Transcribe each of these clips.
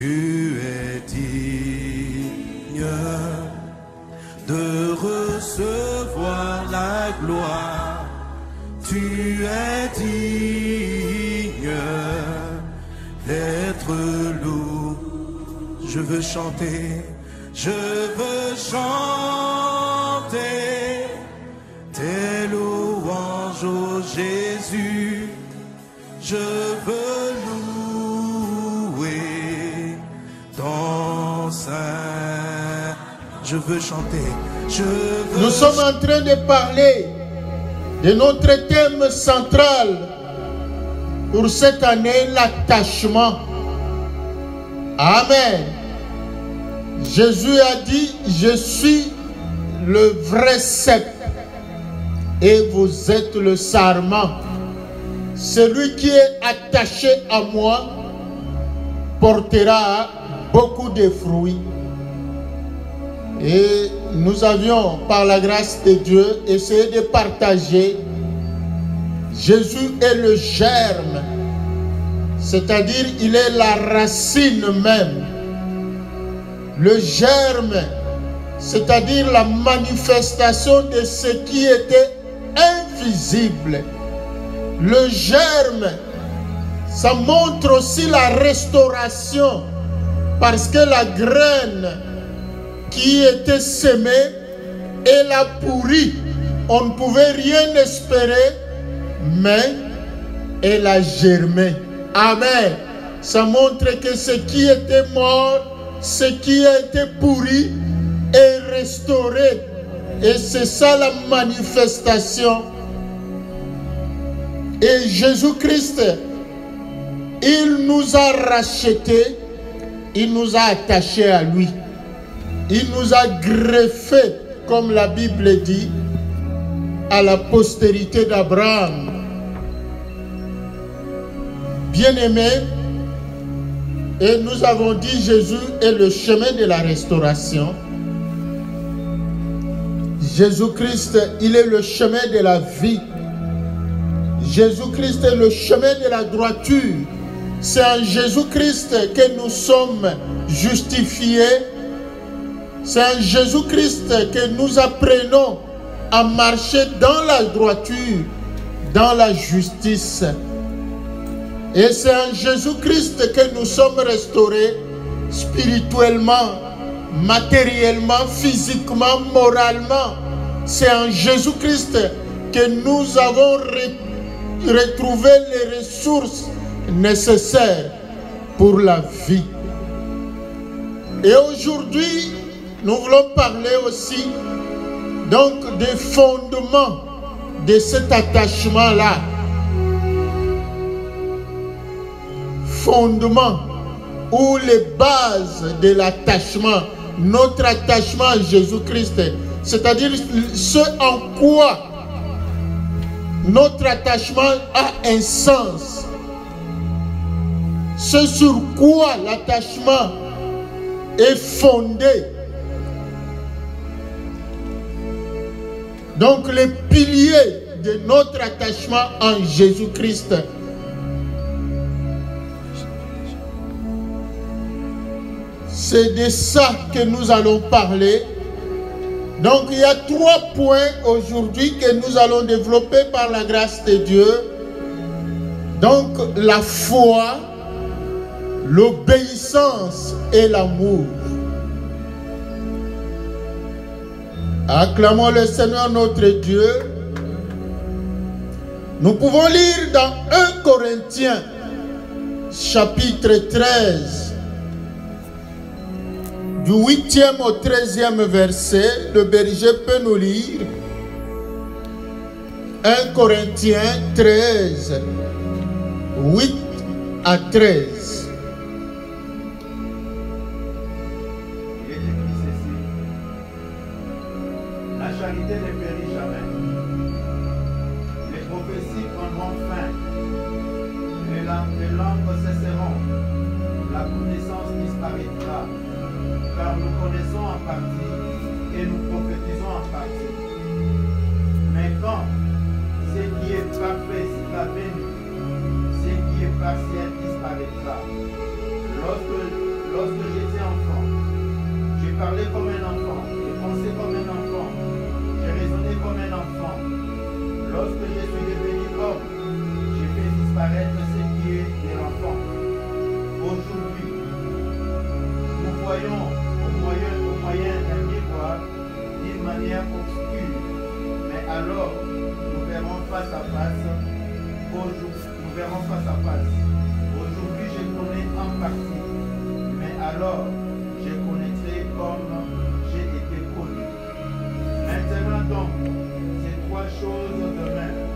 Tu es digne de recevoir la gloire. Tu es digne d'être loué. Je veux chanter, je veux chanter tes louanges, ô Jésus. Je veux louer ton sein. Je veux chanter, je veux. Nous sommes en train de parler de notre thème central pour cette année, l'attachement. Amen. Jésus a dit, je suis le vrai cep et vous êtes le sarment. Celui qui est attaché à moi portera beaucoup de fruits. Et nous avions, par la grâce de Dieu, essayé de partager. Jésus est le germe, c'est-à-dire il est la racine même. Le germe, c'est-à-dire la manifestation de ce qui était invisible. Le germe, ça montre aussi la restauration, parce que la graine qui était semée, elle a pourri. On ne pouvait rien espérer, mais elle a germé. Amen. Ça montre que ce qui était mort, ce qui a été pourri, est restauré. Et c'est ça la manifestation. Et Jésus-Christ, il nous a rachetés, il nous a attachés à lui. Il nous a greffés, comme la Bible dit, à la postérité d'Abraham. Bien-aimés, et nous avons dit Jésus est le chemin de la restauration. Jésus-Christ, il est le chemin de la vie. Jésus-Christ est le chemin de la droiture. C'est en Jésus-Christ que nous sommes justifiés. C'est en Jésus-Christ que nous apprenons à marcher dans la droiture, dans la justice. Et c'est en Jésus-Christ que nous sommes restaurés spirituellement, matériellement, physiquement, moralement. C'est en Jésus-Christ que nous avons retrouvé les ressources nécessaires pour la vie. Et aujourd'hui, nous voulons parler aussi donc des fondements de cet attachement-là. Fondements ou les bases de l'attachement, notre attachement à Jésus-Christ, c'est-à-dire ce en quoi notre attachement a un sens, ce sur quoi l'attachement est fondé. Donc les piliers de notre attachement en Jésus-Christ. C'est de ça que nous allons parler. Donc il y a 3 points aujourd'hui que nous allons développer par la grâce de Dieu. Donc la foi, l'obéissance et l'amour. Acclamons le Seigneur notre Dieu. Nous pouvons lire dans 1 Corinthiens chapitre 13 du 8e au 13e verset. Le berger peut nous lire 1 Corinthiens 13 8 à 13. La charité ne périt jamais. Les prophéties prendront fin. Les langues cesseront. La connaissance disparaîtra. Car nous connaissons en partie et nous prophétisons en partie. Mais quand ce qui est parfait sera venu, ce qui est partiel disparaîtra. Lorsque lorsque j'étais enfant, j'ai parlé comme un enfant, j'ai pensé comme un enfant, j'ai raisonné comme un enfant. Lorsque je suis devenu homme, j'ai fait disparaître ce qui est de l'enfant. Aujourd'hui, nous voyons au moyen d'un miroir d'une manière obscure, mais alors nous verrons face à face. Nous verrons face à face. Aujourd'hui, je connais en partie, mais alors je connaîtrai comme j'ai été connu. Maintenant donc, ces trois choses demeurent: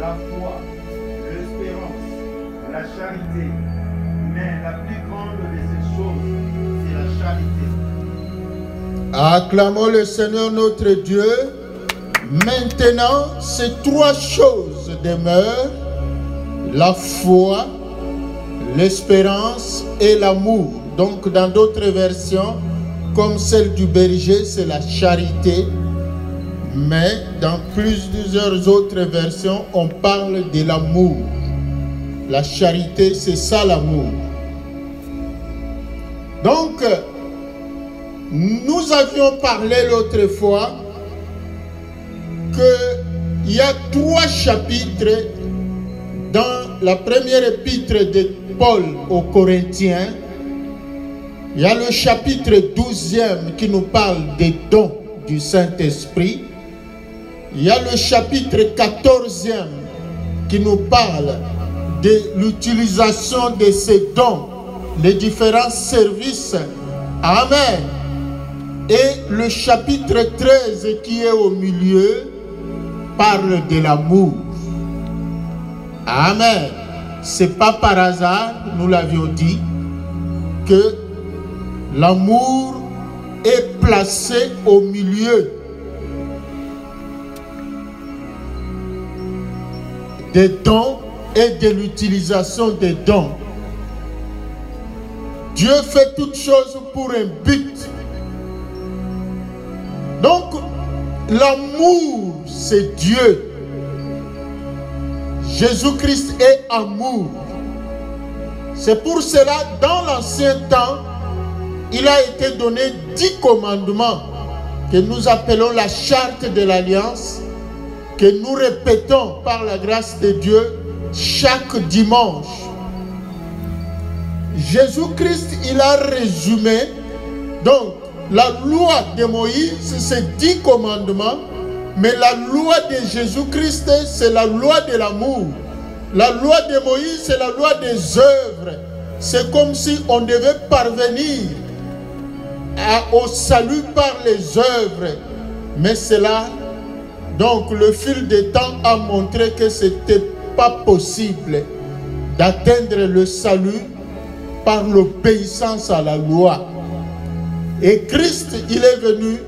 la foi, l'espérance, la charité. Mais la plus grande de ces choses, c'est la charité. Acclamons le Seigneur notre Dieu. Maintenant, ces trois choses demeurent: la foi, l'espérance et l'amour. Donc, dans d'autres versions, comme celle du berger, c'est la charité. Mais dans plusieurs autres versions, on parle de l'amour. La charité, c'est ça l'amour. Donc, nous avions parlé l'autre fois qu'il y a trois chapitres dans la première épître de Paul aux Corinthiens. Il y a le chapitre 12e qui nous parle des dons du Saint-Esprit. Il y a le chapitre 14e qui nous parle de l'utilisation de ces dons, les différents services. Amen. Et le chapitre 13 qui est au milieu parle de l'amour. Amen. C'est pas par hasard, nous l'avions dit, que l'amour est placé au milieu des dons et de l'utilisation des dons. Dieu fait toutes choses pour un but. Donc, l'amour, c'est Dieu. Jésus-Christ est amour. C'est pour cela, dans l'ancien temps, il a été donné 10 commandements que nous appelons la charte de l'alliance, que nous répétons par la grâce de Dieu chaque dimanche. Jésus-Christ, il a résumé donc la loi de Moïse, c'est 10 commandements, mais la loi de Jésus-Christ, c'est la loi de l'amour. La loi de Moïse, c'est la loi des œuvres. C'est comme si on devait parvenir au salut par les œuvres. Mais cela, donc le fil des temps a montré que ce n'était pas possible d'atteindre le salut par l'obéissance à la loi. Et Christ, il est venu,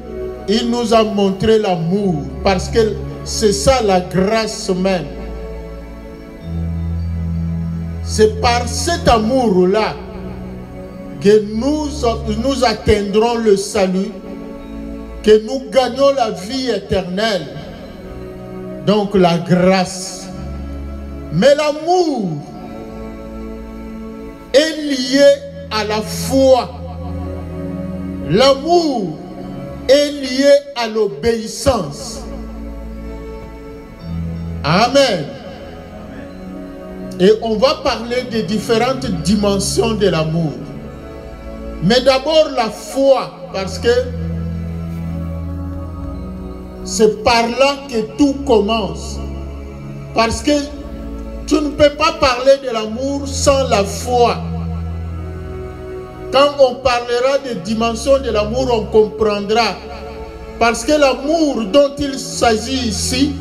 il nous a montré l'amour, parce que c'est ça la grâce même. C'est par cet amour-là que nous atteindrons le salut, que nous gagnons la vie éternelle. Donc la grâce. Mais l'amour est lié à la foi. L'amour est lié à l'obéissance. Amen. Et on va parler des différentes dimensions de l'amour. Mais d'abord la foi, parce que c'est par là que tout commence. Parce que tu ne peux pas parler de l'amour sans la foi. Quand on parlera des dimensions de l'amour, on comprendra. Parce que l'amour dont il s'agit ici,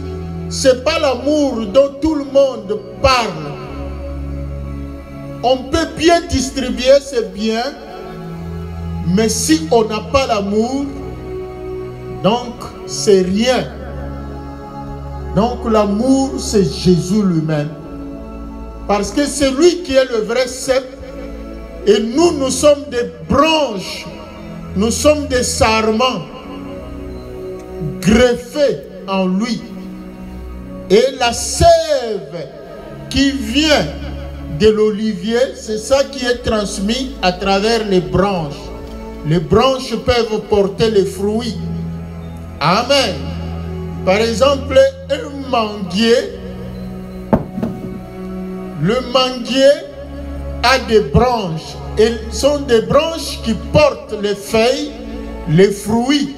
ce n'est pas l'amour dont tout le monde parle. On peut bien distribuer ses biens, mais si on n'a pas l'amour, donc c'est rien. Donc l'amour, c'est Jésus lui-même. Parce que c'est lui qui est le vrai cep. Et nous, nous sommes des branches. Nous sommes des sarments greffés en lui. Et la sève qui vient de l'olivier, c'est ça qui est transmis à travers les branches. Les branches peuvent porter les fruits. Amen. Par exemple, un manguier, le manguier a des branches. Et ce sont des branches qui portent les feuilles, les fruits.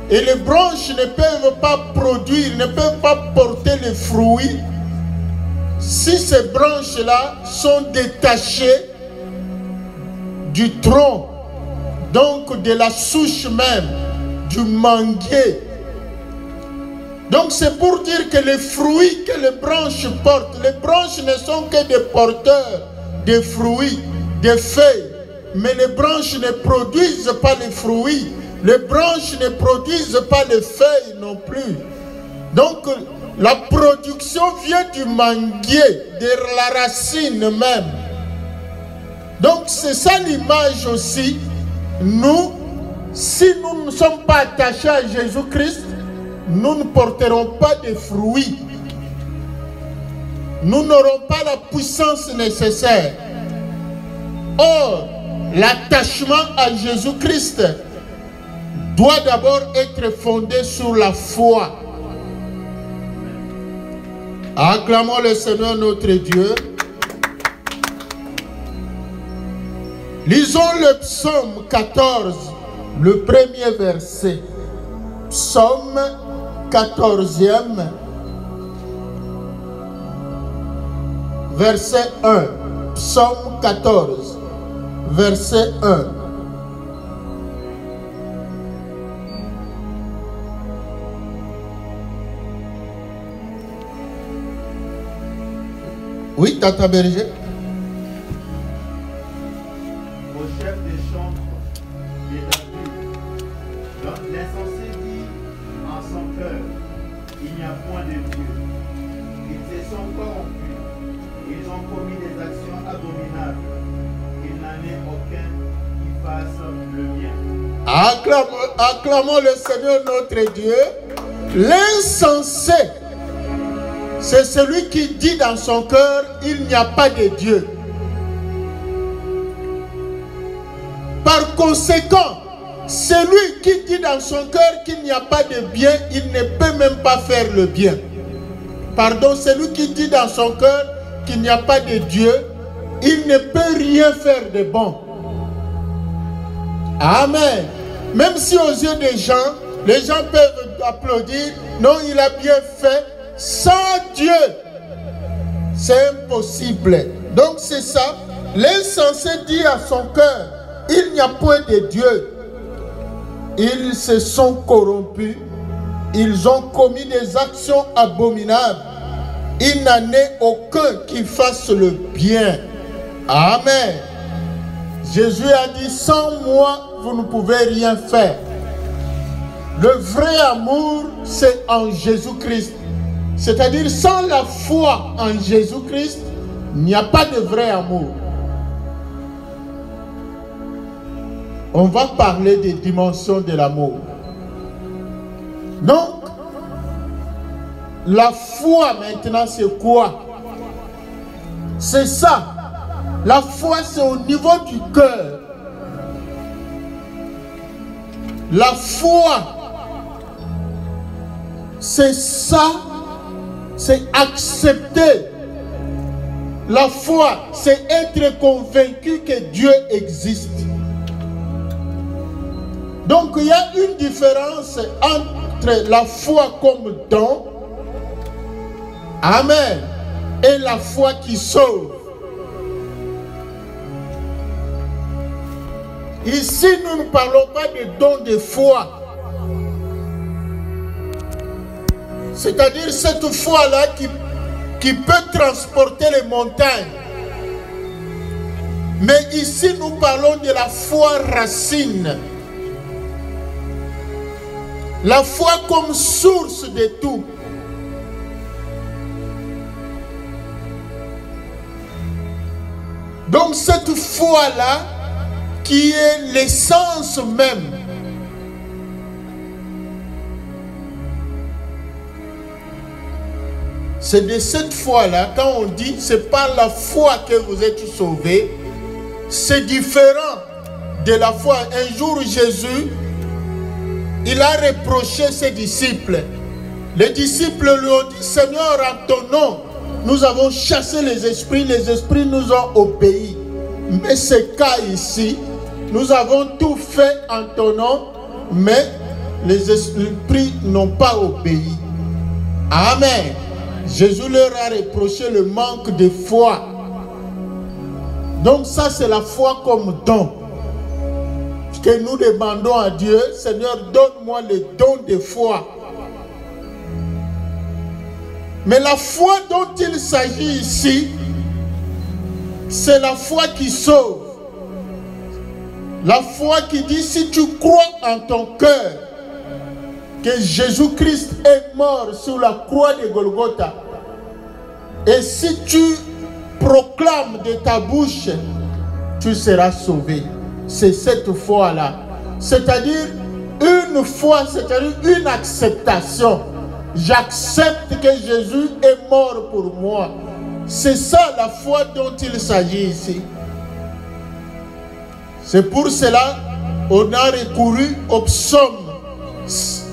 Et les branches ne peuvent pas produire, ne peuvent pas porter les fruits si ces branches-là sont détachées du tronc, donc de la souche même, du manguier. Donc c'est pour dire que les fruits que les branches portent, les branches ne sont que des porteurs de fruits, des feuilles, mais les branches ne produisent pas les fruits, les branches ne produisent pas les feuilles non plus. Donc la production vient du manguier, de la racine même. Donc c'est ça l'image aussi. Nous, si nous ne sommes pas attachés à Jésus-Christ, nous ne porterons pas de fruits. Nous n'aurons pas la puissance nécessaire. Or, l'attachement à Jésus-Christ doit d'abord être fondé sur la foi. Acclamons le Seigneur notre Dieu. Lisons le psaume 14, le premier verset. Psaume 14e, verset 1. Psaume 14, verset 1. Oui, Tata Berger. Au chef des chantres des David, l'insensé dit en son cœur, il n'y a point de Dieu. Ils se sont corrompus, ils ont commis des actions abominables. Il n'en est aucun qui fasse le bien. Acclamons le Seigneur notre Dieu. L'insensé, c'est celui qui dit dans son cœur, il n'y a pas de Dieu. Par conséquent, celui qui dit dans son cœur qu'il n'y a pas de bien, il ne peut même pas faire le bien. Pardon, celui qui dit dans son cœur qu'il n'y a pas de Dieu, il ne peut rien faire de bon. Amen. Même si aux yeux des gens, les gens peuvent applaudir, non, il a bien fait. Sans Dieu, c'est impossible. Donc c'est ça. L'insensé dit à son cœur, il n'y a point de Dieu. Ils se sont corrompus. Ils ont commis des actions abominables. Il n'en est aucun qui fasse le bien. Amen. Jésus a dit, sans moi, vous ne pouvez rien faire. Le vrai amour, c'est en Jésus-Christ. C'est-à-dire, sans la foi en Jésus-Christ, il n'y a pas de vrai amour. On va parler des dimensions de l'amour. Donc, la foi maintenant, c'est quoi? C'est ça. La foi, c'est au niveau du cœur. La foi, c'est ça. C'est accepter. La foi, c'est être convaincu que Dieu existe. Donc, il y a une différence entre la foi comme don, amen, et la foi qui sauve. Ici, nous ne parlons pas de don de foi. C'est-à-dire cette foi-là qui peut transporter les montagnes. Mais ici, nous parlons de la foi racine. La foi comme source de tout. Donc cette foi-là, qui est l'essence même. C'est de cette foi-là, quand on dit c'est par la foi que vous êtes sauvés, c'est différent de la foi. Un jour, Jésus, il a reproché ses disciples. Les disciples lui ont dit, Seigneur, en ton nom, nous avons chassé les esprits nous ont obéi. Mais ce cas ici, nous avons tout fait en ton nom, mais les esprits n'ont pas obéi. Amen. Jésus leur a reproché le manque de foi. Donc ça, c'est la foi comme don. Que nous demandons à Dieu, Seigneur, donne-moi le don de foi. Mais la foi dont il s'agit ici, c'est la foi qui sauve. La foi qui dit, si tu crois en ton cœur que Jésus-Christ est mort sur la croix de Golgotha, et si tu proclames de ta bouche, tu seras sauvé. C'est cette foi-là. C'est-à-dire une foi, c'est-à-dire une acceptation. J'accepte que Jésus est mort pour moi. C'est ça la foi dont il s'agit ici. C'est pour cela qu'on a recouru au psaume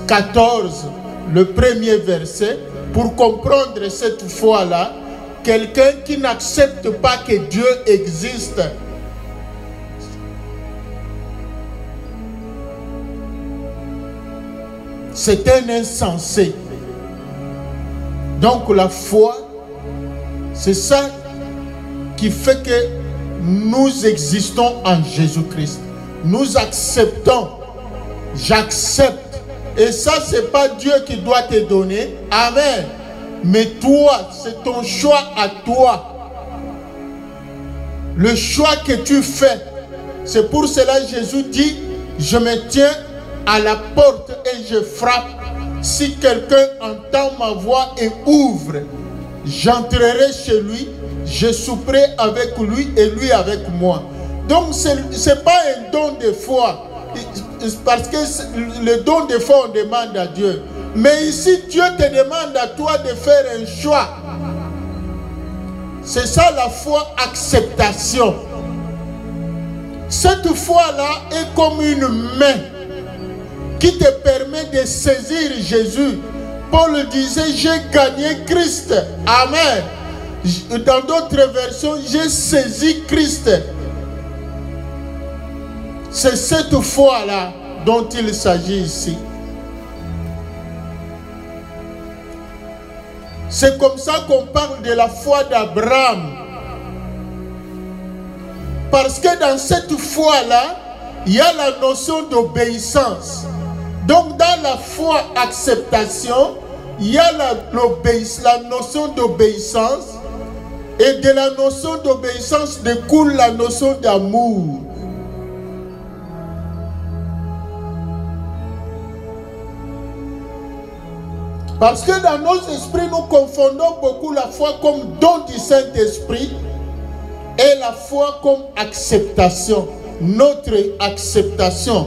14, le premier verset, pour comprendre cette foi-là. Quelqu'un qui n'accepte pas que Dieu existe. C'est un insensé. Donc la foi, c'est ça qui fait que nous existons en Jésus-Christ. Nous acceptons. J'accepte. Et ça, ce n'est pas Dieu qui doit te donner. Amen. Mais toi, c'est ton choix à toi. Le choix que tu fais. C'est pour cela que Jésus dit, je me tiens à la porte et je frappe. Si quelqu'un entend ma voix et ouvre, j'entrerai chez lui, je souperai avec lui et lui avec moi. Donc ce n'est pas un don de foi, parce que le don de foi on demande à Dieu. Mais ici Dieu te demande à toi de faire un choix. C'est ça la foi acceptation. Cette foi-là est comme une main qui te permet de saisir Jésus. Paul disait, j'ai gagné Christ. Amen. Dans d'autres versions, j'ai saisi Christ. C'est cette foi-là dont il s'agit ici. C'est comme ça qu'on parle de la foi d'Abraham. Parce que dans cette foi-là, il y a la notion d'obéissance. Donc dans la foi acceptation, il y a la notion d'obéissance. Et de la notion d'obéissance découle la notion d'amour. Parce que dans nos esprits, nous confondons beaucoup la foi comme don du Saint-Esprit et la foi comme acceptation. Notre acceptation,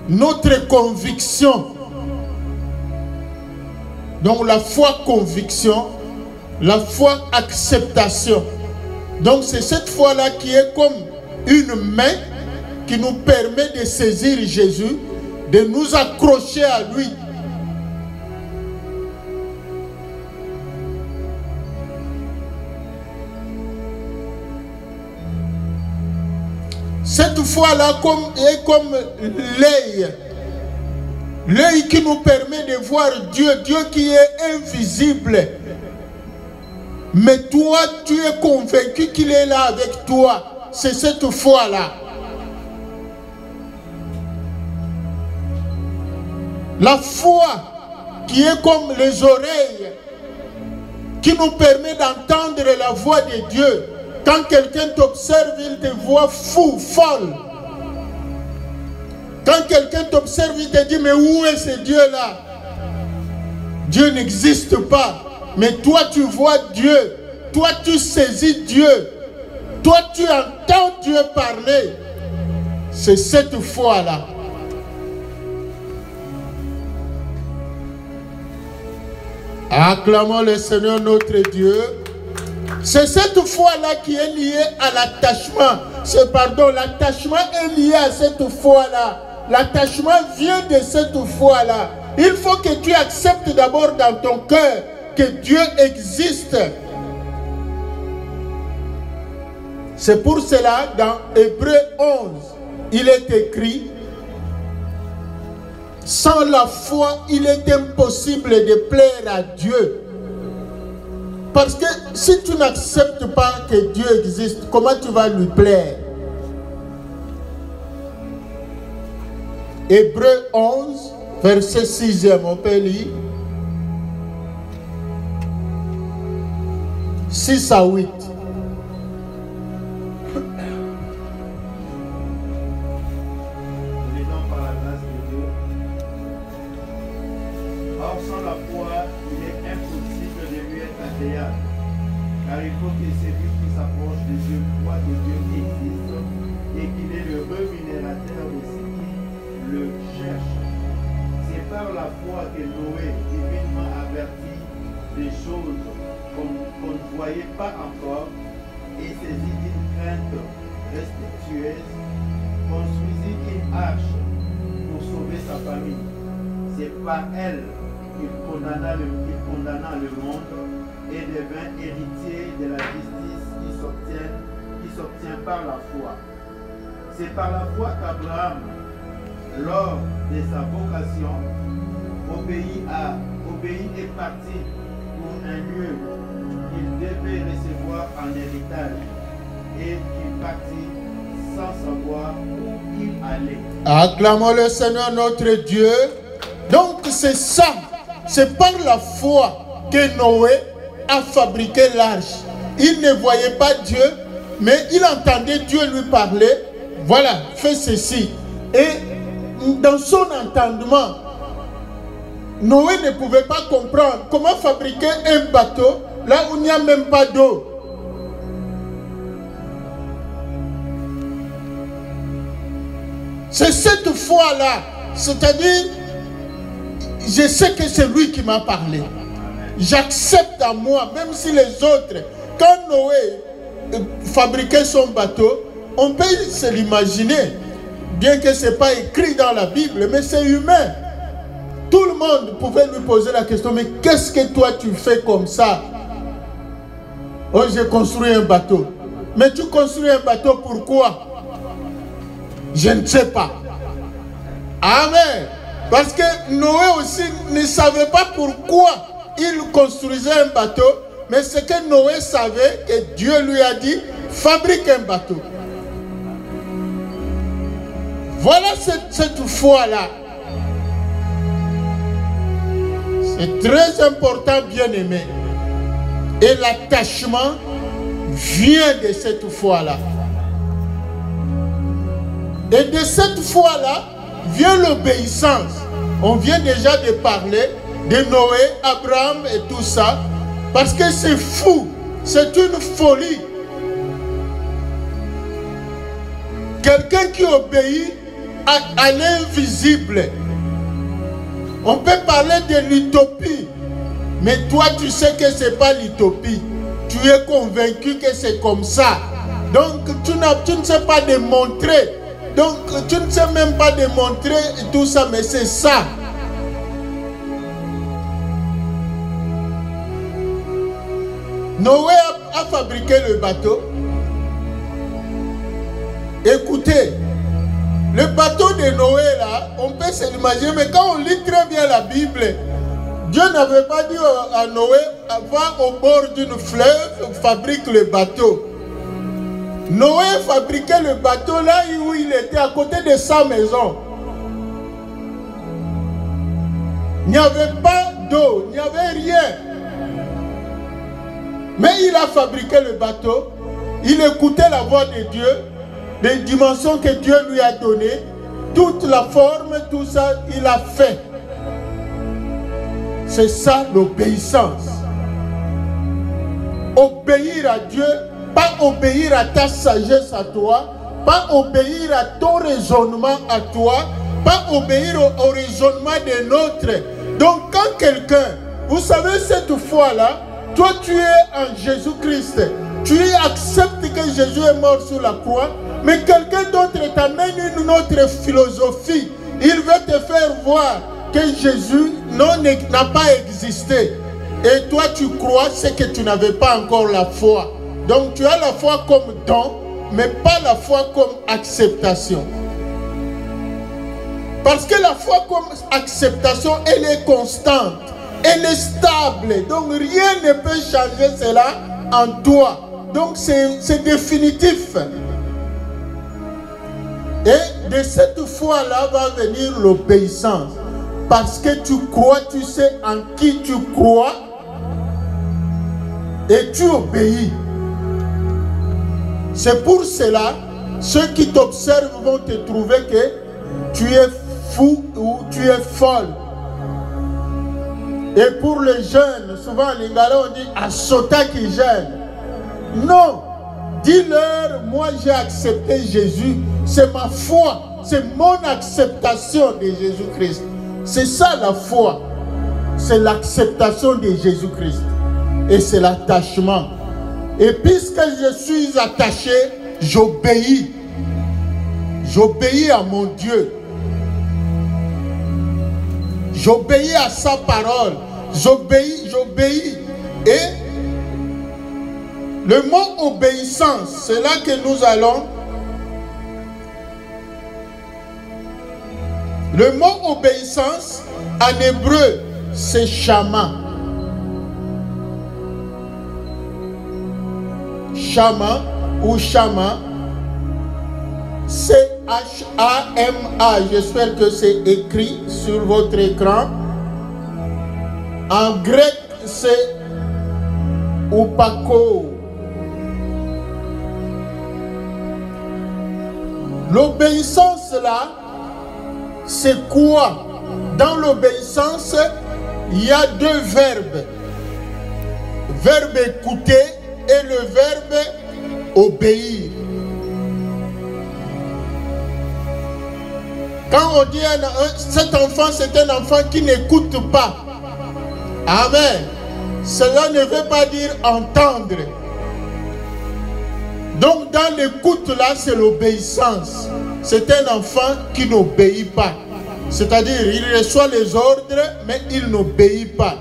notre conviction. Donc la foi conviction, la foi acceptation. Donc c'est cette foi-là qui est comme une main qui nous permet de saisir Jésus, de nous accrocher à lui. Cette foi-là est comme l'œil. L'œil qui nous permet de voir Dieu. Dieu qui est invisible. Mais toi, tu es convaincu qu'il est là avec toi. C'est cette foi-là. La foi qui est comme les oreilles, qui nous permet d'entendre la voix de Dieu. Quand quelqu'un t'observe, il te voit fou, folle. Quand quelqu'un t'observe, il te dit, mais où est ce Dieu-là? Dieu n'existe pas. Mais toi, tu vois Dieu. Toi, tu saisis Dieu. Toi, tu entends Dieu parler. C'est cette foi-là. Acclamons le Seigneur notre Dieu. C'est cette foi-là qui est liée à l'attachement. L'attachement est lié à cette foi-là. L'attachement vient de cette foi-là. Il faut que tu acceptes d'abord dans ton cœur que Dieu existe. C'est pour cela, dans Hébreux 11, il est écrit: sans la foi, il est impossible de plaire à Dieu. Parce que si tu n'acceptes pas que Dieu existe, comment tu vas lui plaire? Hébreux 11, verset 6e, on peut lire. 6 à 8. Car il faut que celui qui s'approche de Dieu croit que Dieu existe et qu'il est le rémunérateur de ceux qui le cherchent. C'est par la foi que Noé, divinement averti des choses qu'on ne voyait pas encore et saisi d'une crainte respectueuse, construisit une arche pour sauver sa famille. C'est par elle qu'il condamna le monde et devint héritier de la justice qui s'obtient par la foi. C'est par la foi qu'Abraham, lors de sa vocation, obéit et parti pour un lieu qu'il devait recevoir en héritage et qu'il partit sans savoir où il allait. Acclamons le Seigneur notre Dieu. Donc c'est ça, c'est par la foi que Noé a fabriqué l'arche. Il ne voyait pas Dieu, mais il entendait Dieu lui parler. Voilà, fais ceci. Et dans son entendement, Noé ne pouvait pas comprendre comment fabriquer un bateau là où il n'y a même pas d'eau. C'est cette foi-là, c'est-à-dire, je sais que c'est lui qui m'a parlé. J'accepte à moi, même si les autres, quand Noé fabriquait son bateau, on peut se l'imaginer, bien que ce n'est pas écrit dans la Bible, mais c'est humain. Tout le monde pouvait lui poser la question, mais qu'est-ce que toi tu fais comme ça? Oh, j'ai construit un bateau. Mais tu construis un bateau pourquoi? Je ne sais pas. Amen. Parce que Noé aussi ne savait pas pourquoi il construisait un bateau, mais ce que Noé savait, que Dieu lui a dit, fabrique un bateau. Voilà cette foi-là. C'est très important, bien-aimé. Et l'attachement vient de cette foi-là. Et de cette foi-là vient l'obéissance. On vient déjà de parler de Noé, Abraham et tout ça. Parce que c'est fou. C'est une folie. Quelqu'un qui obéit à l'invisible. On peut parler de l'utopie. Mais toi, tu sais que ce n'est pas l'utopie. Tu es convaincu que c'est comme ça. Donc, tu ne sais pas démontrer. Donc, tu ne sais même pas démontrer tout ça, mais c'est ça. Noé a fabriqué le bateau. Écoutez, le bateau de Noé, là, on peut se l'imaginer, mais quand on lit très bien la Bible, Dieu n'avait pas dit à Noé, va au bord d'une fleuve, fabrique le bateau. Noé fabriquait le bateau là où il était, à côté de sa maison. Il n'y avait pas d'eau, il n'y avait rien. Mais il a fabriqué le bateau, il écoutait la voix de Dieu, les dimensions que Dieu lui a données, toute la forme, tout ça, il a fait. C'est ça l'obéissance. Obéir à Dieu, pas obéir à ta sagesse à toi, pas obéir à ton raisonnement à toi, pas obéir au raisonnement de l'autre. Donc quand quelqu'un vous savez, cette foi-là, toi tu es en Jésus-Christ. Tu acceptes que Jésus est mort sur la croix, mais quelqu'un d'autre t'amène une autre philosophie. Il veut te faire voir que Jésus n'a pas existé. Et toi tu crois, c'est que tu n'avais pas encore la foi. Donc tu as la foi comme don, mais pas la foi comme acceptation. Parce que la foi comme acceptation, elle est constante, elle est stable. Donc rien ne peut changer cela en toi. Donc c'est définitif. Et de cette foi-là va venir l'obéissance. Parce que tu crois, tu sais en qui tu crois et tu obéis. C'est pour cela, ceux qui t'observent vont te trouver que tu es fou ou tu es folle. Et pour les jeunes, souvent en lingala on dit Asota qui gêne. Non, dis-leur, moi j'ai accepté Jésus, c'est ma foi, c'est mon acceptation de Jésus-Christ. C'est ça la foi, c'est l'acceptation de Jésus-Christ. Et c'est l'attachement. Et puisque je suis attaché, j'obéis. J'obéis à mon Dieu. J'obéis à sa parole. J'obéis. Et le mot obéissance, c'est là que nous allons. Le mot obéissance, en hébreu, c'est shama. Shama ou shama, C-H-A-M-A. J'espère que c'est écrit sur votre écran. En grec, c'est upako. L'obéissance là, c'est quoi? Dans l'obéissance, il y a deux verbes. Verbe écouter et le verbe obéir. Quand on dit cet enfant, c'est un enfant qui n'écoute pas. Amen. Cela ne veut pas dire entendre. Donc dans l'écoute là, c'est l'obéissance. C'est un enfant qui n'obéit pas. C'est-à-dire, il reçoit les ordres, mais il n'obéit pas.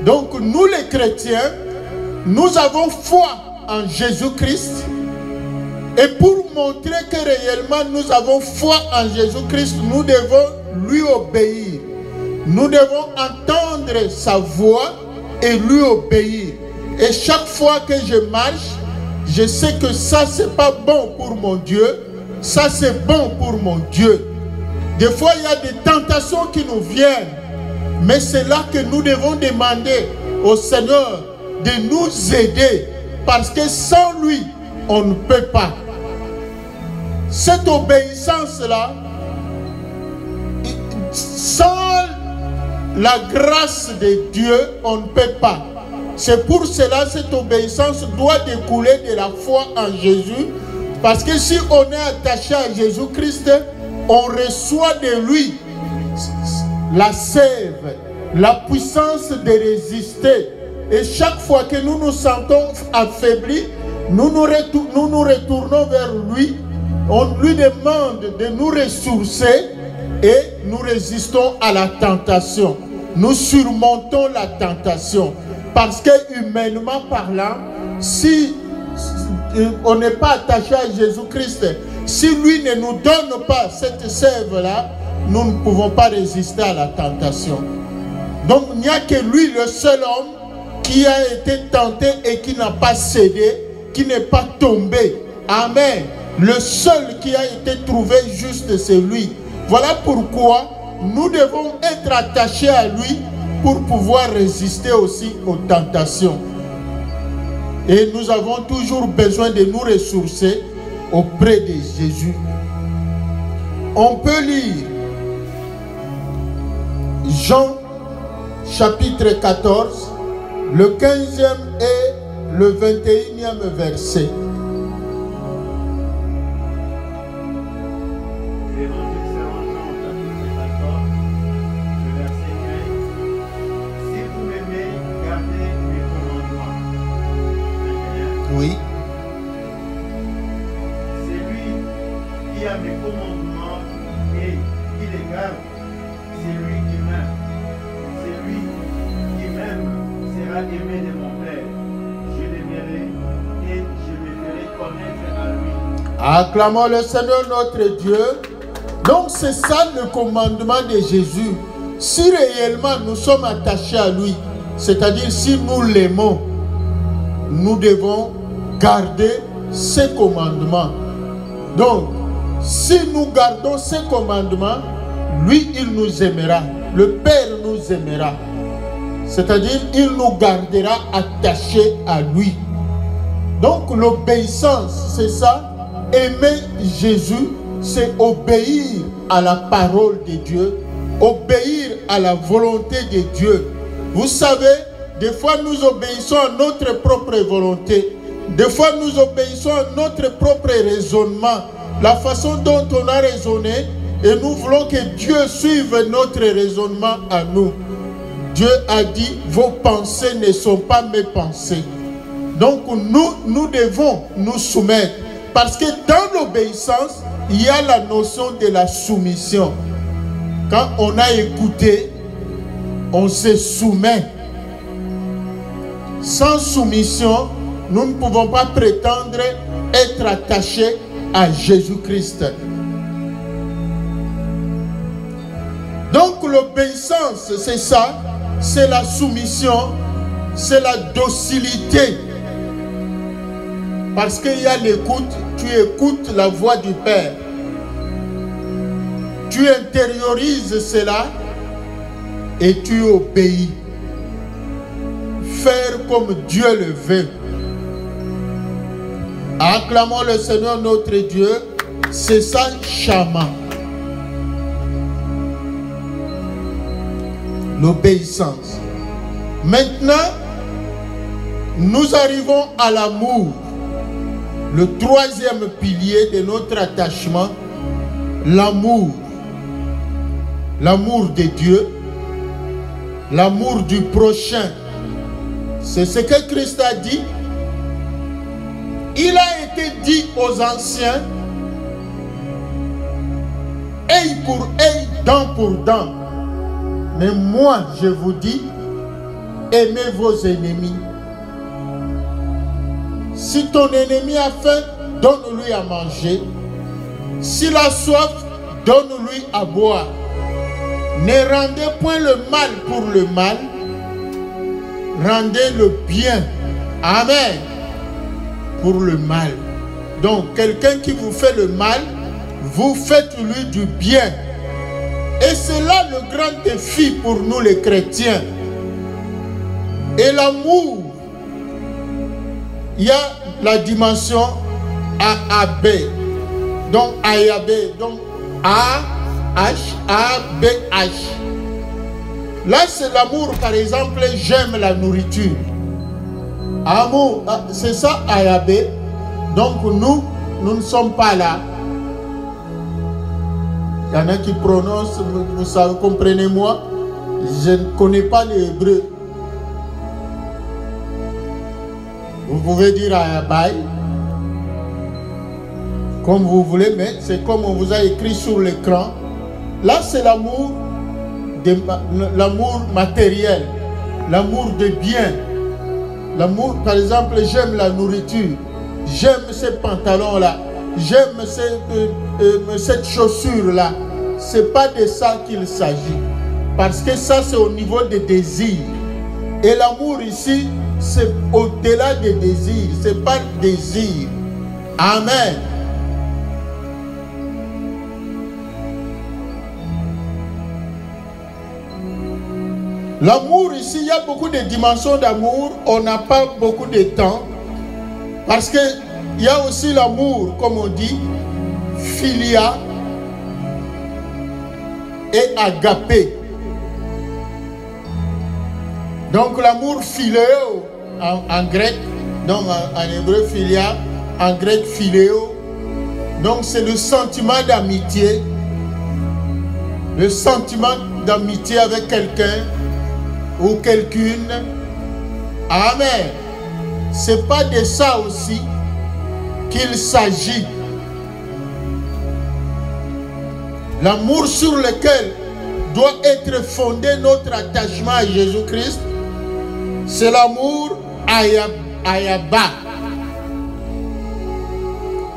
Donc nous les chrétiens, nous avons foi en Jésus-Christ. Et pour montrer que réellement nous avons foi en Jésus-Christ, nous devons lui obéir. Nous devons entendre sa voix et lui obéir. Et chaque fois que je marche, je sais que ça c'est pas bon pour mon Dieu, ça c'est bon pour mon Dieu. Des fois il y a des tentations qui nous viennent, mais c'est là que nous devons demander au Seigneur de nous aider, parce que sans lui on ne peut pas. Cette obéissance-là, sans la grâce de Dieu, on ne peut pas. C'est pour cela que cette obéissance doit découler de la foi en Jésus. Parce que si on est attaché à Jésus-Christ, on reçoit de lui la sève, la puissance de résister. Et chaque fois que nous nous sentons affaiblis, nous nous retournons vers lui. On lui demande de nous ressourcer et nous résistons à la tentation. Nous surmontons la tentation. Parce que humainement parlant, si on n'est pas attaché à Jésus-Christ, si lui ne nous donne pas cette sève-là, nous ne pouvons pas résister à la tentation. Donc il n'y a que lui, le seul homme, qui a été tenté et qui n'a pas cédé, qui n'est pas tombé. Amen. Le seul qui a été trouvé juste, c'est lui. Voilà pourquoi nous devons être attachés à lui pour pouvoir résister aussi aux tentations. Et nous avons toujours besoin de nous ressourcer auprès de Jésus. On peut lire Jean chapitre 14, le 15e et le 21e verset. commandements et qui les garde, c'est lui qui m'aime. C'est lui qui m'aime sera aimé de mon Père. Je l'aimerai et je me ferai connaître à lui. Acclamons le Seigneur notre Dieu. Donc c'est ça le commandement de Jésus. Si réellement nous sommes attachés à lui, c'est-à-dire si nous l'aimons, nous devons garder ses commandements. Donc, si nous gardons ses commandements, lui, il nous aimera. Le Père nous aimera. C'est-à-dire, il nous gardera attachés à lui. Donc, l'obéissance, c'est ça. Aimer Jésus, c'est obéir à la parole de Dieu, obéir à la volonté de Dieu. Vous savez, des fois nous obéissons à notre propre volonté. Des fois nous obéissons à notre propre raisonnement. La façon dont on a raisonné, et nous voulons que Dieu suive notre raisonnement à nous. Dieu a dit, vos pensées ne sont pas mes pensées. Donc nous devons nous soumettre. Parce que dans l'obéissance, il y a la notion de la soumission. Quand on a écouté, on se soumet. Sans soumission, nous ne pouvons pas prétendre être attachés à Jésus-Christ. Donc l'obéissance, c'est ça, c'est la soumission, c'est la docilité. Parce qu'il y a l'écoute, tu écoutes la voix du Père. Tu intériorises cela et tu obéis. Faire comme Dieu le veut. Acclamons le Seigneur notre Dieu. C'est ça, Shama. L'obéissance. Maintenant, nous arrivons à l'amour. Le troisième pilier de notre attachement, l'amour. L'amour de Dieu, l'amour du prochain. C'est ce que Christ a dit. Il a été dit aux anciens, œil pour œil, dent pour dent. Mais moi, je vous dis, aimez vos ennemis. Si ton ennemi a faim, donne-lui à manger. S'il a soif, donne-lui à boire. Ne rendez point le mal pour le mal, rendez le bien. Amen. Pour le mal. Donc, quelqu'un qui vous fait le mal, vous faites lui du bien. Et c'est là le grand défi pour nous les chrétiens. Et l'amour, il y a la dimension AAB. Donc, AAB. Donc, A-H-A-B-H. Là, c'est l'amour, par exemple, j'aime la nourriture. Amour, c'est ça, AAB. Donc, nous ne sommes pas là. Il y en a qui prononcent, vous savez, comprenez-moi, je ne connais pas l'hébreu. Vous pouvez dire Ayabai, comme vous voulez, mais c'est comme on vous a écrit sur l'écran. Là, c'est l'amour matériel, l'amour de bien. L'amour, par exemple, j'aime la nourriture, j'aime ces pantalons-là, j'aime cette chaussure-là. Ce n'est pas de ça qu'il s'agit. Parce que ça, c'est au niveau des désirs. Et l'amour ici, c'est au-delà des désirs. Ce n'est pas le désir. Amen. L'amour ici, il y a beaucoup de dimensions d'amour. On n'a pas beaucoup de temps. Parce qu'il y a aussi l'amour, comme on dit, philia et agapé. Donc l'amour philéo en grec, donc en hébreu philia, en grec philéo. Donc c'est le sentiment d'amitié. Le sentiment d'amitié avec quelqu'un ou quelqu'une. Amen. C'est pas de ça aussi qu'il s'agit. L'amour sur lequel doit être fondé notre attachement à Jésus-Christ, c'est l'amour ayaba.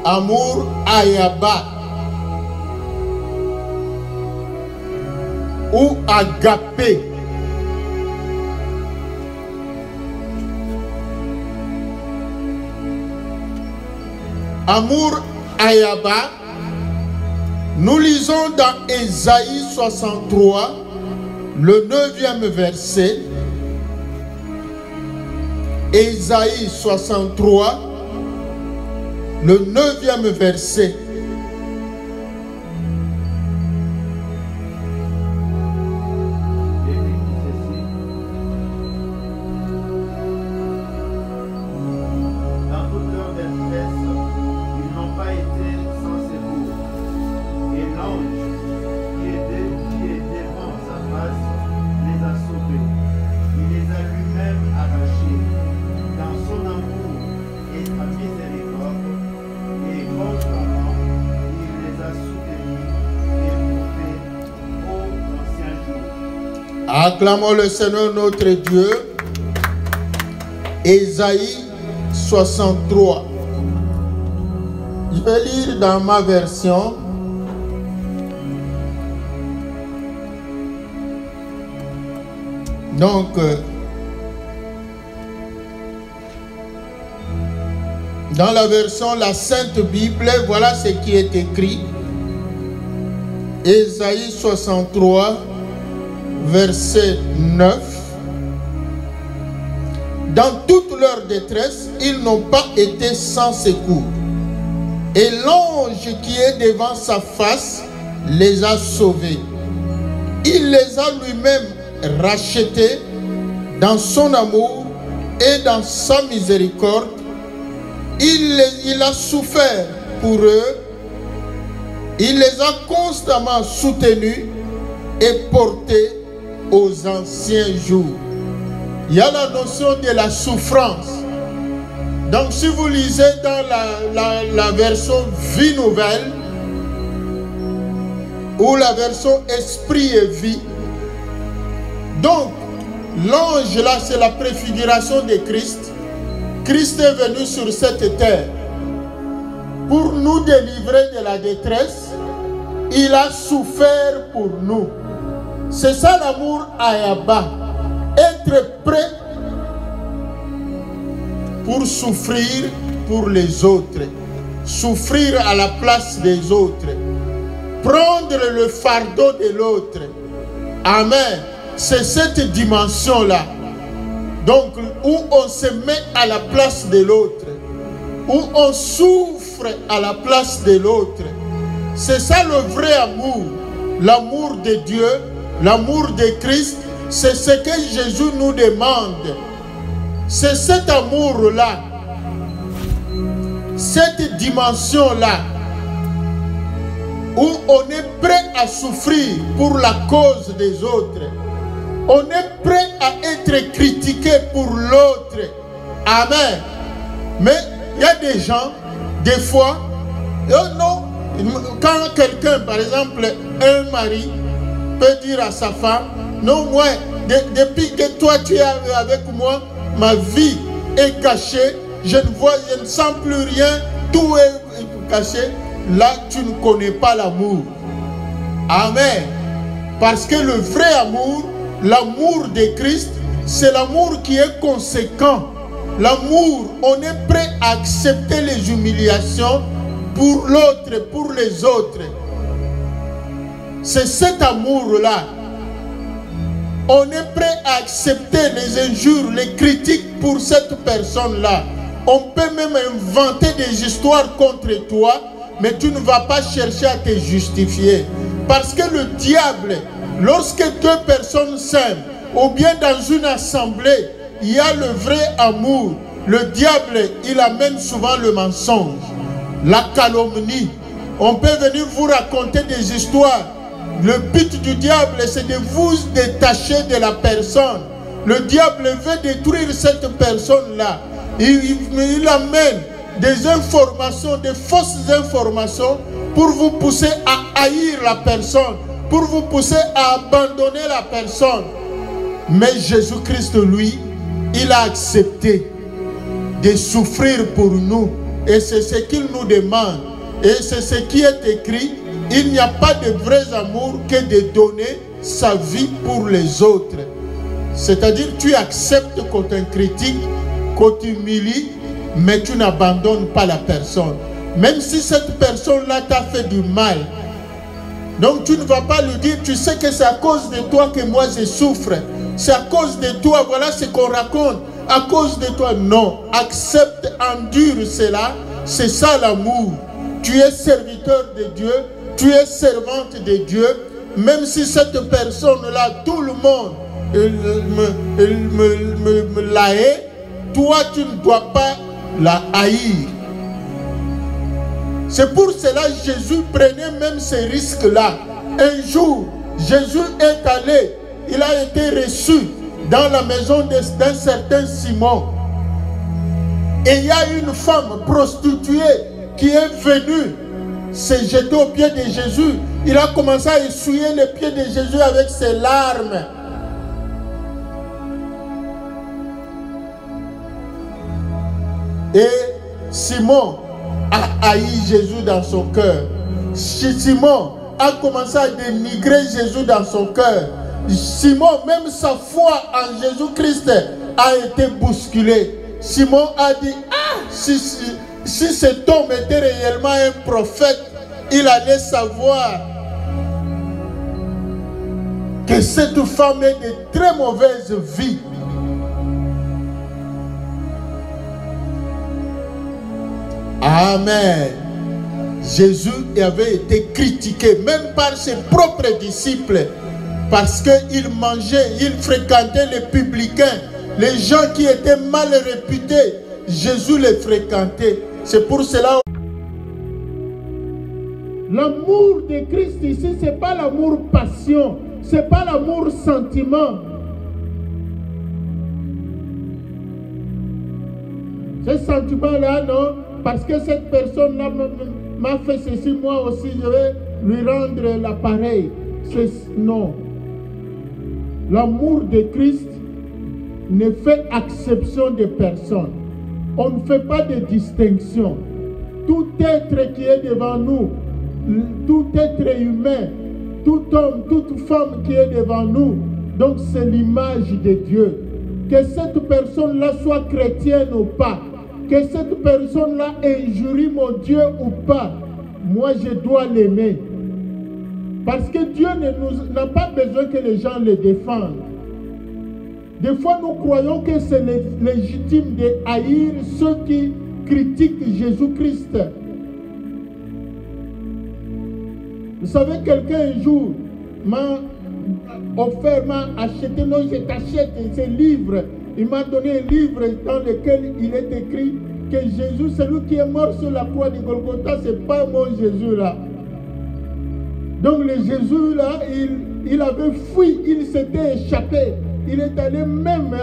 Amour ayaba. Ou agapé. Amour ayaba. Nous lisons dans Ésaïe 63, le 9e verset. Ésaïe 63, le 9e verset. Acclamons le Seigneur notre Dieu. Ésaïe 63. Je vais lire dans ma version. Donc, dans la version La Sainte Bible, voilà ce qui est écrit. Ésaïe 63. Verset 9. Dans toute leur détresse, ils n'ont pas été sans secours. Et l'ange qui est devant sa face les a sauvés. Il les a lui-même rachetés dans son amour et dans sa miséricorde. Il a souffert pour eux. Il les a constamment soutenus et portés aux anciens jours. Il y a la notion de la souffrance. Donc si vous lisez dans la version Vie Nouvelle ou la version Esprit et Vie, donc l'ange là c'est la préfiguration de Christ. Christ est venu sur cette terre pour nous délivrer de la détresse. Il a souffert pour nous. C'est ça l'amour ayaba. Être prêt pour souffrir pour les autres. Souffrir à la place des autres. Prendre le fardeau de l'autre. Amen. C'est cette dimension-là. Donc, où on se met à la place de l'autre. Où on souffre à la place de l'autre. C'est ça le vrai amour. L'amour de Dieu. L'amour de Christ, c'est ce que Jésus nous demande. C'est cet amour-là, cette dimension-là, où on est prêt à souffrir pour la cause des autres. On est prêt à être critiqué pour l'autre. Amen. Mais il y a des gens, des fois, non, quand quelqu'un, par exemple, un mari, peut dire à sa femme, non, moi, depuis que toi tu es avec moi, ma vie est cachée, je ne sens plus rien, tout est caché. Là, tu ne connais pas l'amour. Amen. Parce que le vrai amour, l'amour de Christ, c'est l'amour qui est conséquent. L'amour, on est prêt à accepter les humiliations pour l'autre, pour les autres. C'est cet amour-là. On est prêt à accepter les injures, les critiques pour cette personne-là. On peut même inventer des histoires contre toi, mais tu ne vas pas chercher à te justifier. Parce que le diable, lorsque deux personnes s'aiment, ou bien dans une assemblée, il y a le vrai amour. Le diable, il amène souvent le mensonge, la calomnie. On peut venir vous raconter des histoires. Le but du diable, c'est de vous détacher de la personne. Le diable veut détruire cette personne-là. Il amène des informations, des fausses informations pour vous pousser à haïr la personne, pour vous pousser à abandonner la personne. Mais Jésus-Christ, lui, il a accepté de souffrir pour nous. Et c'est ce qu'il nous demande. Et c'est ce qui est écrit. Il n'y a pas de vrai amour que de donner sa vie pour les autres. C'est-à-dire, tu acceptes qu'on te critique, qu'on t'humilie, mais tu n'abandonnes pas la personne. Même si cette personne-là t'a fait du mal. Donc tu ne vas pas lui dire, tu sais que c'est à cause de toi que moi je souffre. C'est à cause de toi, voilà ce qu'on raconte. À cause de toi, non. Accepte, endure cela. C'est ça l'amour. Tu es serviteur de Dieu. Tu es servante de Dieu. Même si cette personne-là, tout le monde me la hait, toi tu ne dois pas la haïr. C'est pour cela que Jésus prenait même ces risques-là. Un jour, Jésus est allé, il a été reçu dans la maison d'un certain Simon. Et il y a une femme prostituée qui est venue se jeter aux pieds de Jésus. Il a commencé à essuyer les pieds de Jésus avec ses larmes. Et Simon a haï Jésus dans son cœur. Simon a commencé à dénigrer Jésus dans son cœur. Simon, même sa foi en Jésus-Christ a été bousculée. Simon a dit, ah, si cet homme était réellement un prophète, il allait savoir que cette femme est de très mauvaise vie. Amen. Jésus avait été critiqué même par ses propres disciples parce qu'il mangeait, il fréquentait les publicains, les gens qui étaient mal réputés. Jésus les fréquentait. C'est pour cela. L'amour de Christ ici, ce n'est pas l'amour passion, ce n'est pas l'amour sentiment. Ce sentiment-là, non, parce que cette personne-là m'a fait ceci, moi aussi, je vais lui rendre l'appareil. Non. L'amour de Christ ne fait exception de personne. On ne fait pas de distinction. Tout être qui est devant nous, tout être humain, tout homme, toute femme qui est devant nous, donc c'est l'image de Dieu. Que cette personne-là soit chrétienne ou pas, que cette personne-là injurie mon Dieu ou pas, moi je dois l'aimer. Parce que Dieu n'a pas besoin que les gens le défendent. Des fois nous croyons que c'est légitime de haïr ceux qui critiquent Jésus-Christ. Vous savez, quelqu'un un jour m'a offert, m'a acheté, non, je t'achète ce livre. Il m'a donné un livre dans lequel il est écrit que Jésus, celui qui est mort sur la croix de Golgotha, ce n'est pas mon Jésus là. Donc le Jésus là, il avait fui, il s'était échappé. Il est allé même,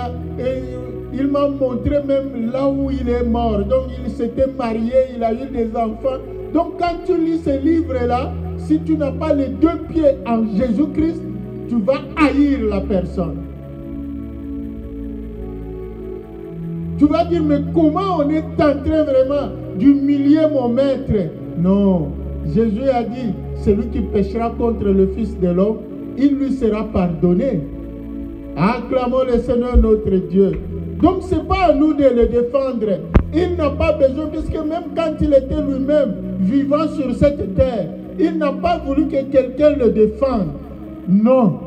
il m'a montré même là où il est mort. Donc il s'était marié, il a eu des enfants. Donc quand tu lis ce livre là, si tu n'as pas les deux pieds en Jésus-Christ, tu vas haïr la personne. Tu vas dire, mais comment on est en train vraiment d'humilier mon maître? Non. Jésus a dit, celui qui péchera contre le Fils de l'homme, il lui sera pardonné. Acclamons le Seigneur notre Dieu. Donc ce n'est pas à nous de le défendre. Il n'a pas besoin, puisque même quand il était lui-même vivant sur cette terre, il n'a pas voulu que quelqu'un le défende. Non.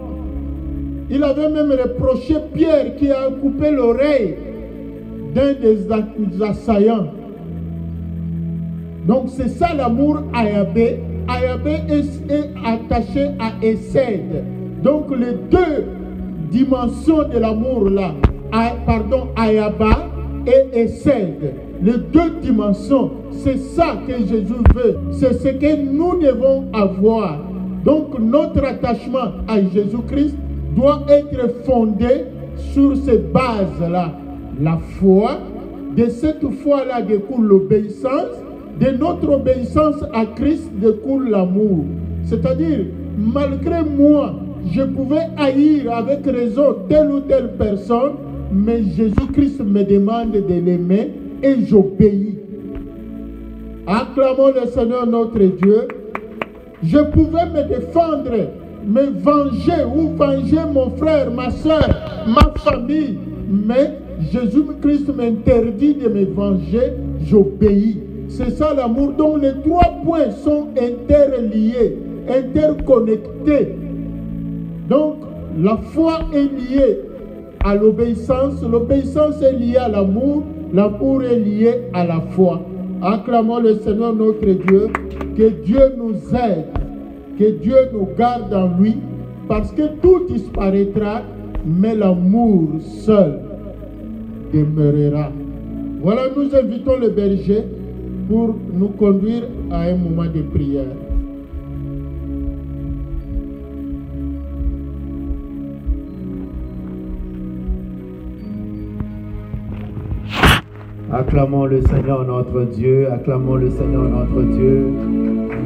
Il avait même reproché Pierre qui a coupé l'oreille d'un des assaillants. Donc c'est ça l'amour Ayabé. Ayabé est attaché à Essed. Donc les deux dimensions de l'amour là, Ayaba et Essed. Les deux dimensions, c'est ça que Jésus veut. C'est ce que nous devons avoir. Donc notre attachement à Jésus-Christ doit être fondé sur ces bases-là. La foi, de cette foi-là découle l'obéissance. De notre obéissance à Christ découle l'amour. C'est-à-dire, malgré moi, je pouvais haïr avec raison telle ou telle personne, mais Jésus-Christ me demande de l'aimer et j'obéis. Acclamons le Seigneur notre Dieu. Je pouvais me défendre, me venger ou venger mon frère, ma soeur, ma famille, mais Jésus-Christ m'interdit de me venger, j'obéis. C'est ça l'amour, dont les trois points sont interliés, interconnectés. Donc, la foi est liée à l'obéissance est liée à l'amour est lié à la foi. Acclamons le Seigneur notre Dieu, que Dieu nous aide, que Dieu nous garde en lui, parce que tout disparaîtra, mais l'amour seul demeurera. Voilà, nous invitons le berger pour nous conduire à un moment de prière. Acclamons le Seigneur notre Dieu, acclamons le Seigneur notre Dieu.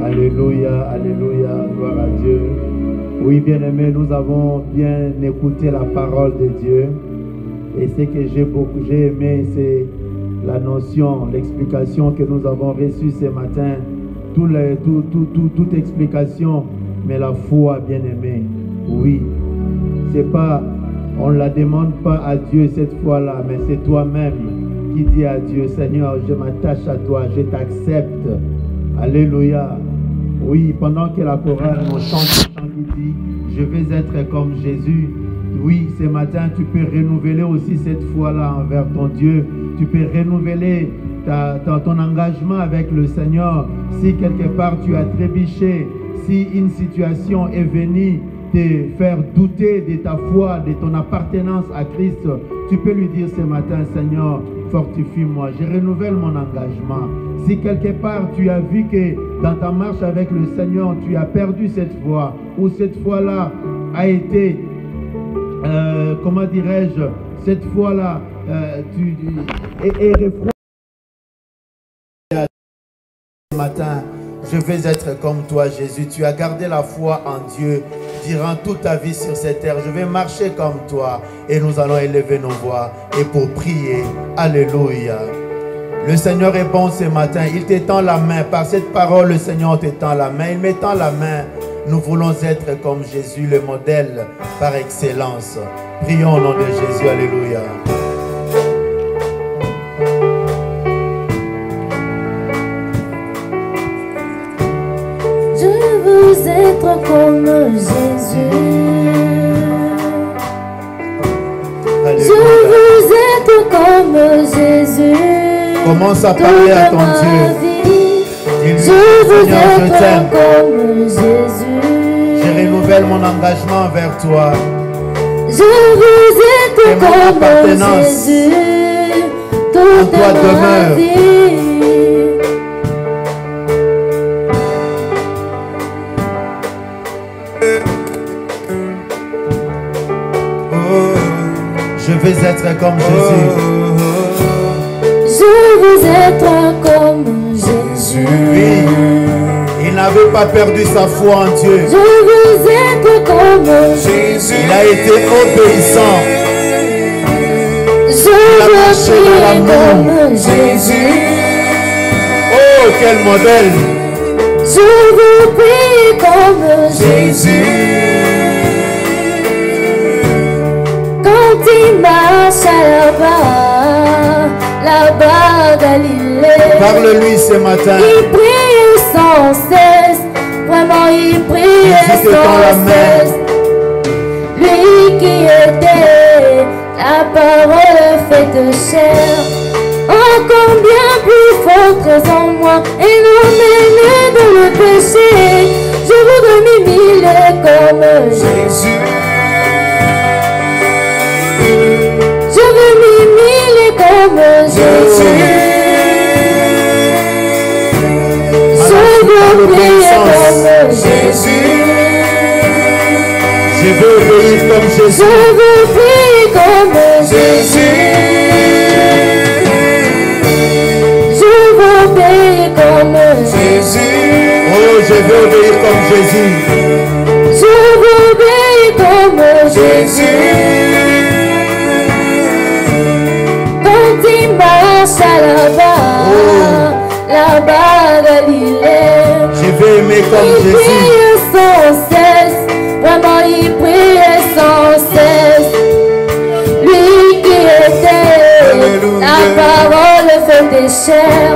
Alléluia, alléluia, gloire à Dieu. Oui, bien-aimés, nous avons bien écouté la parole de Dieu. Et ce que j'ai aimé, c'est la notion, l'explication que nous avons reçue ce matin. Toute explication, mais la foi, bien-aimé. Oui, c'est pas, on ne la demande pas à Dieu cette fois-là, mais c'est toi-même qui dit à Dieu, Seigneur, je m'attache à toi, je t'accepte. Alléluia. Oui, pendant que la chorale nous chante le chant qui dit, je vais être comme Jésus. Oui, ce matin, tu peux renouveler aussi cette foi-là envers ton Dieu. Tu peux renouveler ton engagement avec le Seigneur. Si quelque part tu as trébuché, si une situation est venue te faire douter de ta foi, de ton appartenance à Christ, tu peux lui dire ce matin, Seigneur, fortifie-moi, je renouvelle mon engagement. Si quelque part tu as vu que dans ta marche avec le Seigneur, tu as perdu cette foi, ou cette foi-là a été, comment dirais-je, cette foi-là est refroidie ce matin, je vais être comme toi, Jésus. Tu as gardé la foi en Dieu durant toute ta vie sur cette terre. Je vais marcher comme toi et nous allons élever nos voix et pour prier. Alléluia. Le Seigneur est bon ce matin. Il t'étend la main. Par cette parole, le Seigneur t'étend la main. Il m'étend la main. Nous voulons être comme Jésus, le modèle par excellence. Prions au nom de Jésus. Alléluia. Être comme Jésus. Alléluia. Je veux être comme Jésus. Commence à parler à ton Dieu. Je veux être comme Jésus. Je renouvelle mon engagement envers toi. Je veux être comme Jésus. Toute toi demeure. Vie. Je veux être comme Jésus. Je veux être comme Jésus. Oui. Il n'avait pas perdu sa foi en Dieu. Je veux être comme Jésus. Il a été obéissant. Je veux prier comme Jésus. Oh, quel modèle. Je veux prier comme Jésus. Quand il marche là-bas, Galilée. Parle-lui ce matin. Il prie sans cesse. Vraiment, il prie sans cesse. Lui qui était la parole faite chair. Oh, combien plus forte en moi et non mêlé dans le péché. Je voudrais m'humilier comme Jésus. Je veux m'humilier comme Jésus. Je veux prier comme Jésus. Je veux obéir comme Jésus. Je veux prier comme Jésus. veux obéir comme Jésus. Je veux obéir comme Jésus. Quand il marche là-bas, Galilée. Je veux aimer comme Il Jésus. priait sans cesse, vraiment il priait sans cesse. Lui qui était la parole faite chair.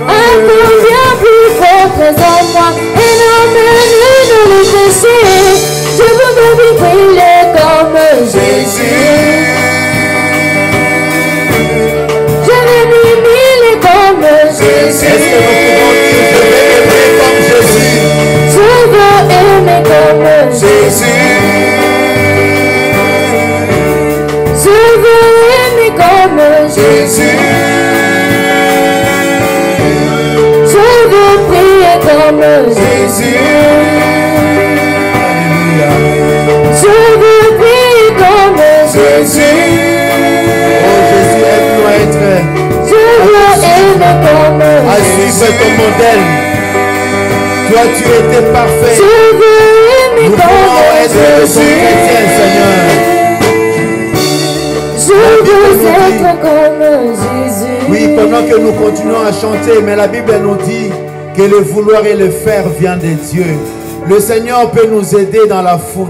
Un combien plus fort présent moi et non menu dans le péché. Je veux me brûler comme Jésus. Je vais m'humilier comme Jésus. Est-ce que nous pouvons dire je veux aimer comme Jésus? Je veux aimer comme Jésus. Je veux aimer comme Jésus. Je veux prier comme Jésus. Je veux prier comme Jésus. Oh Jésus, aide-nous à être, Je veux aimer comme à suivre Jésus. ton modèle. Toi, tu étais parfait. Je veux aimer Nous pouvons comme être de ton Jésus. chrétien, Seigneur. Je veux être comme Jésus. Oui, pendant que nous continuons à chanter, mais la Bible nous dit que le vouloir et le faire vient de Dieu. Le Seigneur peut nous aider dans la foi,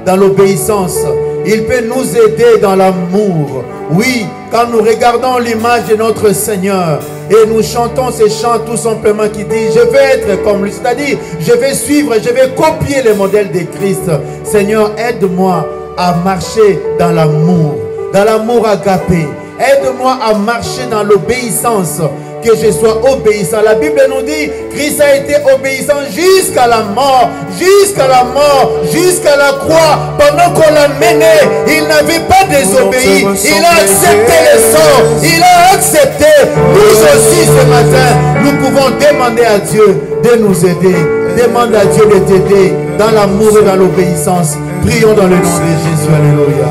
dans l'obéissance. Il peut nous aider dans l'amour. Oui, quand nous regardons l'image de notre Seigneur et nous chantons ces chants tout simplement qui dit je vais être comme lui, c'est-à-dire je vais suivre, je vais copier le modèle de Christ. Seigneur, aide-moi à marcher dans l'amour agapé. Aide-moi à marcher dans l'obéissance, que je sois obéissant. La Bible nous dit, Christ a été obéissant jusqu'à la mort, jusqu'à la croix. Pendant qu'on l'a mené, il n'avait pas désobéi. Il a accepté le sang, il a accepté. Nous aussi ce matin, nous pouvons demander à Dieu de nous aider. Demande à Dieu de t'aider dans l'amour et dans l'obéissance. Prions dans le nom de Jésus. Alléluia.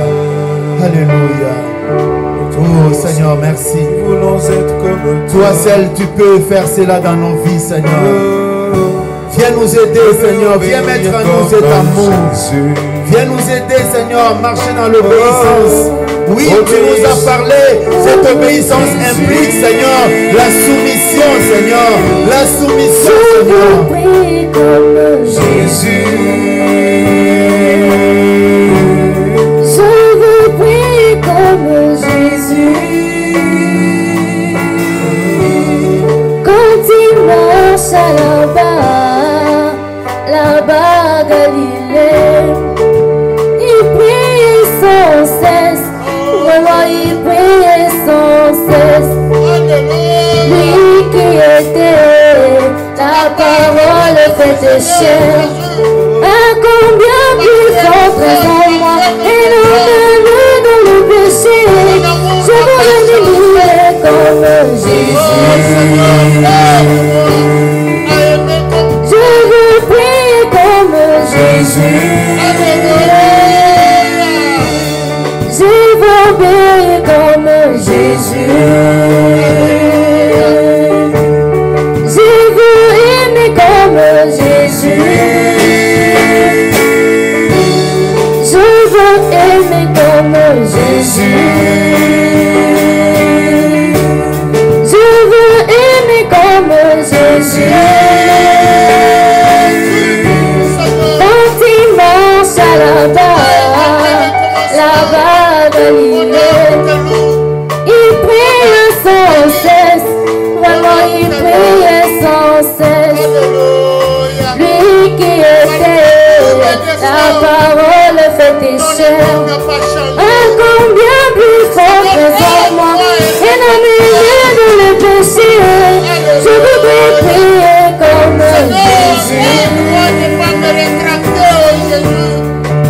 Alléluia. Oh Seigneur, merci. Toi seul, tu peux faire cela dans nos vies, Seigneur. Viens nous aider, Seigneur. Viens mettre en nous cet amour. Viens nous aider, Seigneur, à marcher dans l'obéissance. Oui, tu nous as parlé. Cette obéissance implique, Seigneur, la soumission, Seigneur. La soumission, Seigneur. Prier comme Jésus. Je veux prier comme Jésus. Quand il marche là-bas, Galilée, il priait sans cesse. Vraiment, il priait sans cesse. Lui qui était la parole faite chair. Un combien plus fort présent moi et non menu dans le péché. Je veux m'humilier comme Jésus. Je veux prier comme Jésus. Je veux obéir comme Jésus. Je veux aimer comme Jésus. Je veux aimer comme Jésus. Je veux aimer comme Jésus. Quand il marche là-bas, Galilée, il priait sans cesse. Vraiment, il priait sans cesse. Lui qui était la parole faite chair. Un combien plus fort présent moi et non menu dans le péché. Je voudrais prier comme Jésus.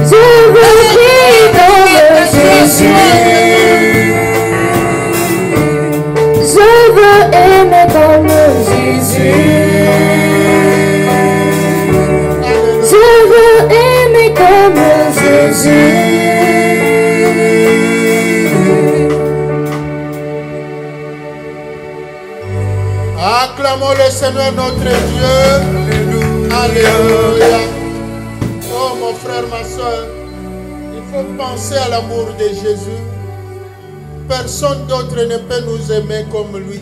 Je veux prier comme Jésus. Je veux aimer comme Jésus. Je veux aimer comme Jésus. Acclamons le Seigneur notre Dieu. Alléluia. Oh mon frère, ma soeur, il faut penser à l'amour de Jésus. Personne d'autre ne peut nous aimer comme lui.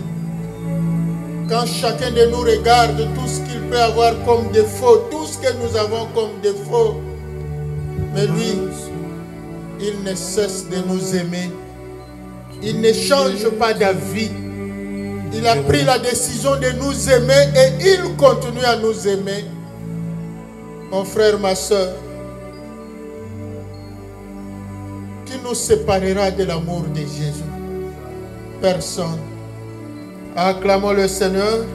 Quand chacun de nous regarde tout ce qu'il peut avoir comme défaut, tout ce que nous avons comme défaut, mais lui, il ne cesse de nous aimer. Il ne change pas d'avis. Il a pris la décision de nous aimer et il continue à nous aimer. Mon frère, ma soeur, qui nous séparera de l'amour de Jésus? Personne. Acclamons le Seigneur.